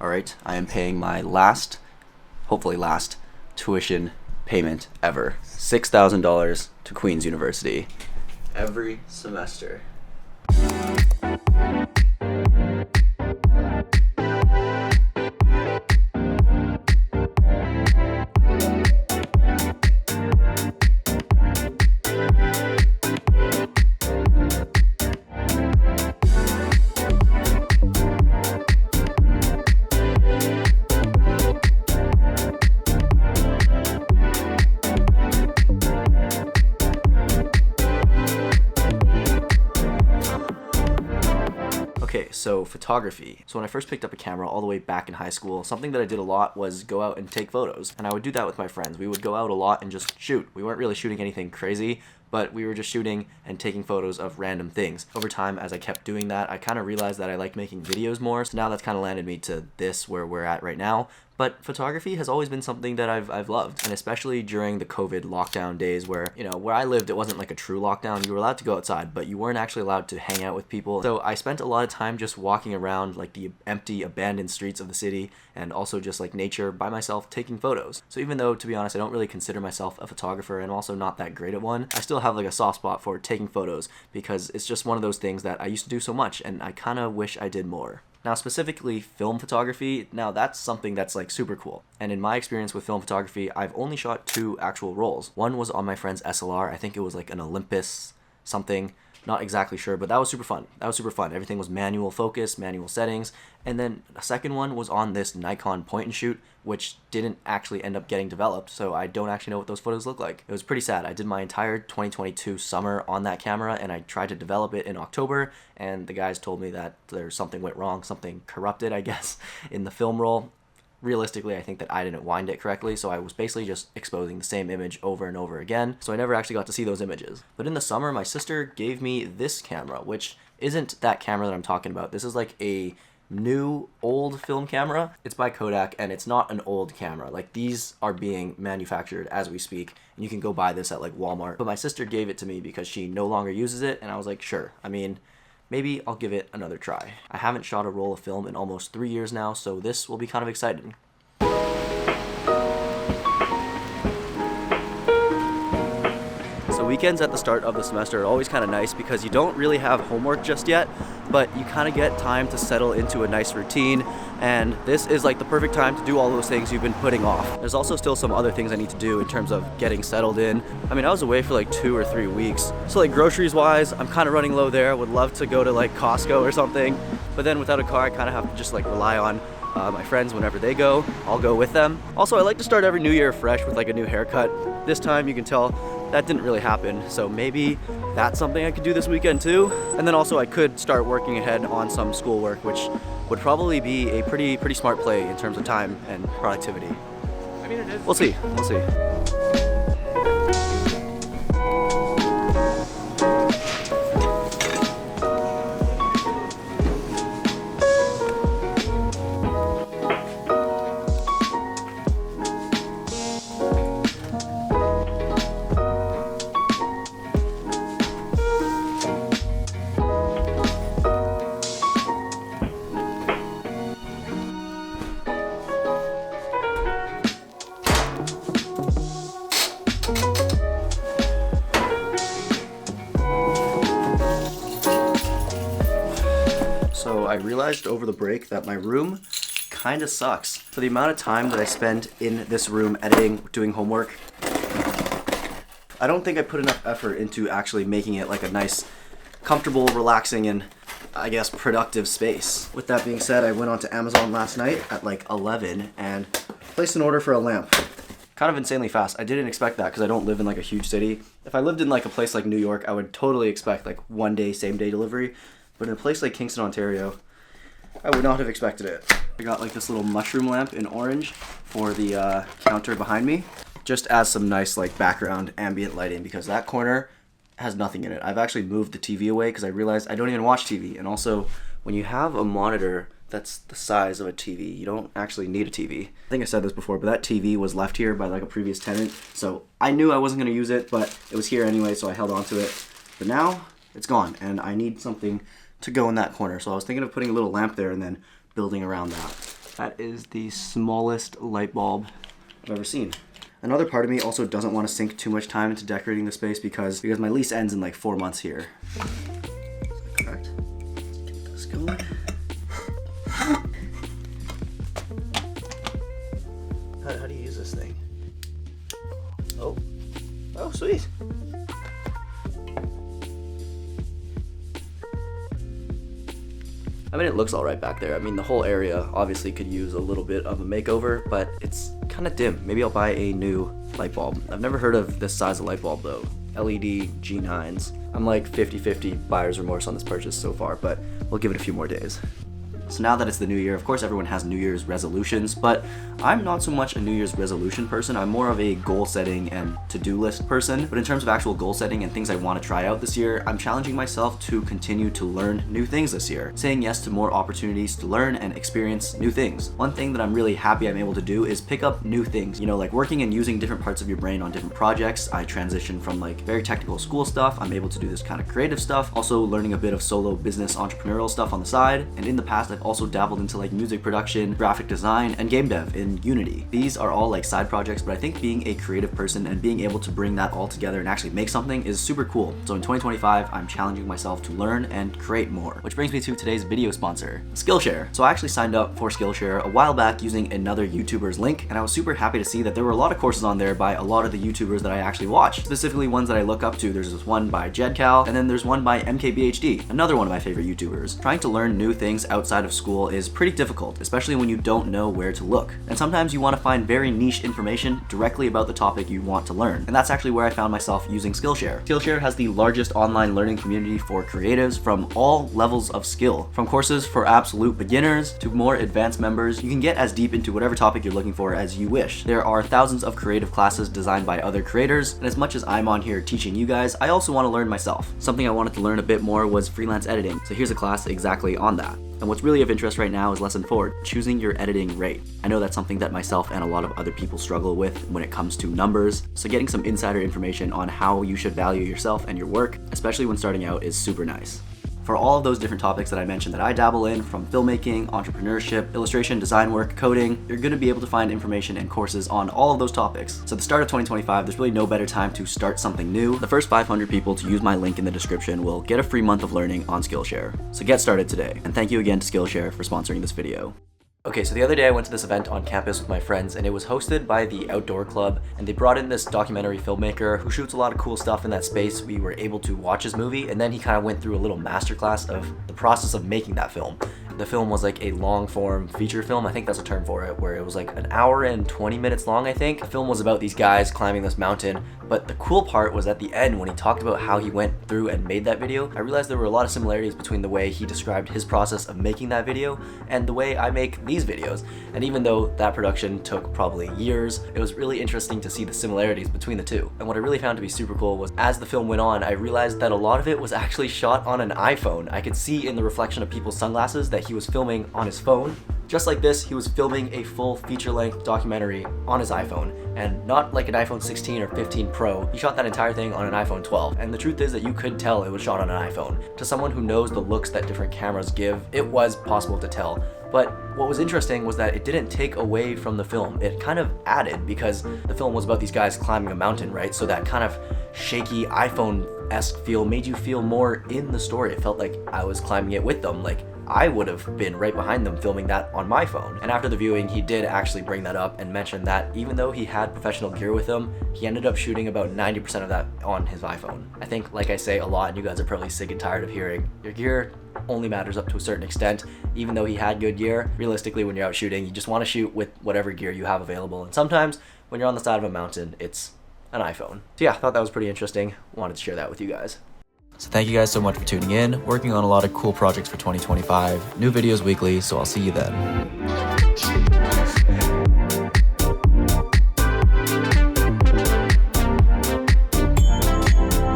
Alright, I am paying my last, hopefully last, tuition payment ever. $6,000 to Queen's University every semester. Okay, so photography. So when I first picked up a camera all the way back in high school, something that I did a lot was go out and take photos. And I would do that with my friends. We would go out a lot and just shoot. We weren't really shooting anything crazy, but we were just shooting and taking photos of random things. Over time, as I kept doing that, I kind of realized that I liked making videos more. So now that's kind of landed me to this, where we're at right now. But photography has always been something that I've loved, and especially during the COVID lockdown days where, where I lived, it wasn't like a true lockdown. You were allowed to go outside, but you weren't actually allowed to hang out with people. So I spent a lot of time just walking around like the empty, abandoned streets of the city, and also just like nature by myself, taking photos. So even though, to be honest, I don't really consider myself a photographer and also not that great at one, I still have like a soft spot for taking photos because it's just one of those things that I used to do so much, and I kind of wish I did more. Now, specifically film photography, now that's something that's like super cool. And in my experience with film photography, I've only shot 2 actual rolls. One was on my friend's SLR. I think it was like an Olympus something. Not exactly sure, but that was super fun. Everything was manual focus, manual settings. And then a second one was on this Nikon point and shoot, which didn't actually end up getting developed, so I don't actually know what those photos look like. It was pretty sad. I did my entire 2022 summer on that camera, and I tried to develop it in October, and the guys told me that there's something went wrong, something corrupted, I guess, in the film roll. Realistically, I think that I didn't wind it correctly, so I was basically just exposing the same image over and over again, so I never actually got to see those images. But in the summer, my sister gave me this camera, which isn't that camera that I'm talking about. This is like a new old film camera. It's by Kodak, and it's not an old camera. Like, these are being manufactured as we speak, and you can go buy this at like Walmart. But my sister gave it to me because she no longer uses it, and I was like, sure. I mean, maybe I'll give it another try. I haven't shot a roll of film in almost 3 years now, so this will be kind of exciting. So weekends at the start of the semester are always kind of nice because you don't really have homework just yet, but you kind of get time to settle into a nice routine, and this is like the perfect time to do all those things you've been putting off. There's also still some other things I need to do in terms of getting settled in. I mean, I was away for like 2 or 3 weeks, so like groceries wise, I'm kind of running low there. Would love to go to like Costco or something, but then without a car, I kind of have to just like rely on my friends. Whenever they go, I'll go with them. Also, I like to start every new year fresh with like a new haircut. This time, you can tell that didn't really happen, so maybe that's something I could do this weekend too. And then also I could start working ahead on some schoolwork, which would probably be a pretty smart play in terms of time and productivity. I mean, it is. We'll see. So I realized over the break that my room kind of sucks. For the amount of time that I spent in this room editing, doing homework, I don't think I put enough effort into actually making it like a nice, comfortable, relaxing, and I guess productive space. With that being said, I went onto Amazon last night at like 11 and placed an order for a lamp. Kind of insanely fast. I didn't expect that because I don't live in like a huge city. If I lived in like a place like New York, I would totally expect like 1 day, same day delivery. But in a place like Kingston, Ontario, I would not have expected it. I got like this little mushroom lamp in orange for the counter behind me, just as some nice like background ambient lighting, because that corner has nothing in it. I've actually moved the TV away because I realized I don't even watch TV. And also, when you have a monitor that's the size of a TV, you don't actually need a TV. I think I said this before, but that TV was left here by like a previous tenant, so I knew I wasn't going to use it, but it was here anyway, so I held on to it. But now it's gone, and I need something to go in that corner, so I was thinking of putting a little lamp there and then building around that. That is the smallest light bulb I've ever seen. Another part of me also doesn't want to sink too much time into decorating the space because my lease ends in like 4 months here. Correct. Get this going. How do you use this thing? Oh, sweet. I mean, it looks all right back there. I mean, the whole area obviously could use a little bit of a makeover, but it's kind of dim. Maybe I'll buy a new light bulb. I've never heard of this size of light bulb though. LED G9s. I'm like 50-50 buyer's remorse on this purchase so far, but we'll give it a few more days. So now that it's the new year, of course everyone has New Year's resolutions, but I'm not so much a New Year's resolution person. I'm more of a goal setting and to-do list person. But in terms of actual goal setting and things I want to try out this year, I'm challenging myself to continue to learn new things this year, saying yes to more opportunities to learn and experience new things. One thing that I'm really happy I'm able to do is pick up new things, you know, like working and using different parts of your brain on different projects. I transitioned from like very technical school stuff. I'm able to do this kind of creative stuff, also learning a bit of solo business entrepreneurial stuff on the side. And in the past, I've also dabbled into like music production, graphic design, and game dev in Unity. These are all like side projects, but I think being a creative person and being able to bring that all together and actually make something is super cool. So in 2025, I'm challenging myself to learn and create more. Which brings me to today's video sponsor, Skillshare. So I actually signed up for Skillshare a while back using another YouTuber's link, and I was super happy to see that there were a lot of courses on there by a lot of the YouTubers that I actually watch, specifically ones that I look up to. There's this one by JedCal, and then there's one by MKBHD, another one of my favorite YouTubers. Trying to learn new things outside of school is pretty difficult, especially when you don't know where to look. And sometimes you want to find very niche information directly about the topic you want to learn. And that's actually where I found myself using Skillshare. Skillshare has the largest online learning community for creatives from all levels of skill. From courses for absolute beginners to more advanced members, you can get as deep into whatever topic you're looking for as you wish. There are thousands of creative classes designed by other creators, and as much as I'm on here teaching you guys, I also want to learn myself. Something I wanted to learn a bit more was freelance editing, so here's a class exactly on that. And what's really of interest right now is lesson 4, choosing your editing rate. I know that's something that myself and a lot of other people struggle with when it comes to numbers, so getting some insider information on how you should value yourself and your work, especially when starting out, is super nice. For all of those different topics that I mentioned that I dabble in, from filmmaking, entrepreneurship, illustration, design work, coding, you're going to be able to find information and courses on all of those topics. So at the start of 2025, there's really no better time to start something new. The first 500 people to use my link in the description will get a free month of learning on Skillshare. So get started today. And thank you again to Skillshare for sponsoring this video. Okay, so the other day I went to this event on campus with my friends, and it was hosted by the Outdoor Club, and they brought in this documentary filmmaker who shoots a lot of cool stuff in that space. We were able to watch his movie, and then he kind of went through a little masterclass of the process of making that film. The film was like a long form feature film, I think that's a term for it, where it was like an hour and 20 minutes long, I think. The film was about these guys climbing this mountain, but the cool part was at the end when he talked about how he went through and made that video. I realized there were a lot of similarities between the way he described his process of making that video and the way I make these videos. And even though that production took probably years, it was really interesting to see the similarities between the two. And what I really found to be super cool was as the film went on, I realized that a lot of it was actually shot on an iPhone. I could see in the reflection of people's sunglasses that he was filming on his phone. Just like this, he was filming a full feature-length documentary on his iPhone, and not like an iPhone 16 or 15 Pro. He shot that entire thing on an iPhone 12, and the truth is that you could tell it was shot on an iPhone. To someone who knows the looks that different cameras give, it was possible to tell. But what was interesting was that it didn't take away from the film. It kind of added, because the film was about these guys climbing a mountain, right? So that kind of shaky iPhone-esque feel made you feel more in the story. It felt like I was climbing it with them, like I would have been right behind them filming that on my phone. And after the viewing, he did actually bring that up and mention that even though he had professional gear with him, he ended up shooting about 90% of that on his iPhone. I think, like I say a lot, and you guys are probably sick and tired of hearing, your gear only matters up to a certain extent. Even though he had good gear, realistically when you're out shooting, you just want to shoot with whatever gear you have available. And sometimes when you're on the side of a mountain, it's an iPhone. So yeah, I thought that was pretty interesting. Wanted to share that with you guys. So thank you guys so much for tuning in. Working on a lot of cool projects for 2025. New videos weekly, so I'll see you then.